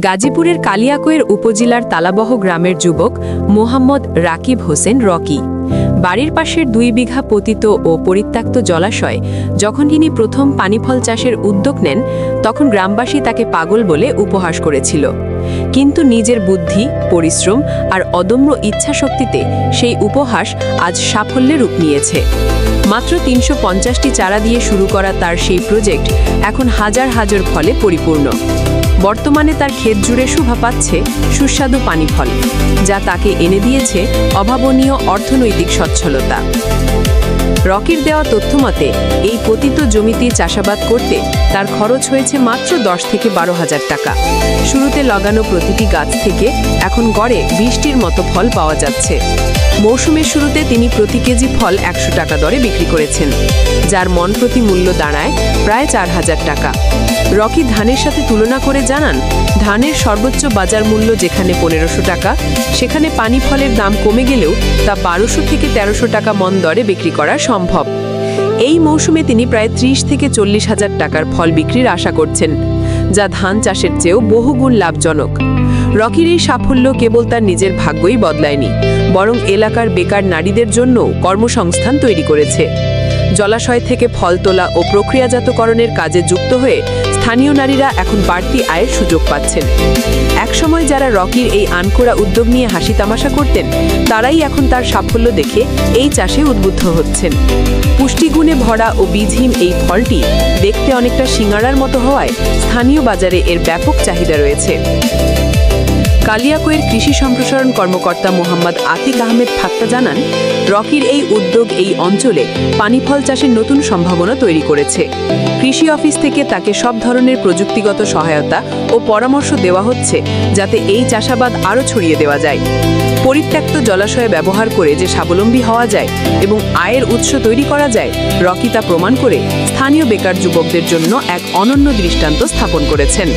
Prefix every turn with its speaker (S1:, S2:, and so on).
S1: গাজীপুরের কালিয়াকৈর উপজেলার তালাবহ গ্রামের যুবক মোহাম্মদ রাকিব হোসেন রকি। বাড়ির পাশের 2 বিঘা পতিত ও পরিত্যক্ত জলাশয় যখন তিনি প্রথম পানিফল চাষের উদ্যোগ নেন, তখন গ্রামবাসী তাকে পাগল বলে উপহাস করেছিল। কিন্তু নিজের বুদ্ধি, পরিশ্রম আর অদম্য ইচ্ছাশক্তিতে সেই উপহাস আজ সাফল্যে রূপ নিয়েছে। মাত্র 350টি চারা দিয়ে শুরু করা তার সেই প্রজেক্ট এখন হাজার হাজার ফলে পরিপূর্ণ। বর্তমানে তার ক্ষেত জুড়ে শোভা পাচ্ছে সুস্বাদু পানিফল, যা তাকে এনে দিয়েছে অভাবনীয় অর্থনৈতিক সচ্ছলতা। রকির দেওয়া তথ্যমতে এই পতিত জমিতে চাষাবাদ করতে তার খরচ হয়েছে মাত্র 10 থেকে 12,000 টাকা। শুরুতে লাগানো প্রতিটি গাছ থেকে এখন গড়ে 20টির মতো ফল পাওয়া যাচ্ছে। মৌসুমের শুরুতে তিনি প্রতি কেজি ফল 100 টাকা দরে বিক্রি করেছেন, যার মন প্রতি মূল্য দাঁড়ায় প্রায় 4,000 টাকা। রকি ধানের সাথে তুলনা করে জানান, ধানের সর্বোচ্চ বাজার মূল্য যেখানে 1500 টাকা, সেখানে পানি ফলের দাম কমে গেলেও তা 1200 থেকে 1300 টাকা মন দরে বিক্রি করা সম্ভব। এই মৌসুমে তিনি প্রায় 30 থেকে 40,000 টাকার ফল বিক্রির আশা করছেন, যা ধান চাষের চেয়েও বহুগুণ লাভজনক। রকির এই সাফল্য কেবল তার নিজের ভাগ্যই বদলায়নি, বরং এলাকার বেকার নারীদের জন্য কর্মসংস্থান তৈরি করেছে। জলাশয় থেকে ফল তোলা ও প্রক্রিয়াজাতকরণের কাজে যুক্ত হয়ে স্থানীয় নারীরা এখন বাড়তি আয়ের সুযোগ পাচ্ছেন। একসময় যারা রকির এই আনকোড়া উদ্যোগ নিয়ে হাসি তামাশা করতেন, তারাই এখন তার সাফল্য দেখে এই চাষে উদ্বুদ্ধ হচ্ছেন। পুষ্টিগুণে ভরা ও বীজহীন এই ফলটি দেখতে অনেকটা সিঙ্গাড়ার মতো হওয়ায় স্থানীয় বাজারে এর ব্যাপক চাহিদা রয়েছে। কালিয়াকৈর কৃষি সম্প্রসারণ কর্মকর্তা মোহাম্মদ আতিক আহমেদ ফাত্তা জানান, রকির এই উদ্যোগ এই অঞ্চলে পানিফল চাষের নতুন সম্ভাবনা তৈরি করেছে। কৃষি অফিস থেকে তাকে সব ধরনের প্রযুক্তিগত সহায়তা ও পরামর্শ দেওয়া হচ্ছে, যাতে এই চাষাবাদ আরও ছড়িয়ে দেওয়া যায়। পরিত্যক্ত জলাশয় ব্যবহার করে যে স্বাবলম্বী হওয়া যায় এবং আয়ের উৎস তৈরি করা যায়, রকি তা প্রমাণ করে স্থানীয় বেকার যুবকদের জন্য এক অনন্য দৃষ্টান্ত স্থাপন করেছেন।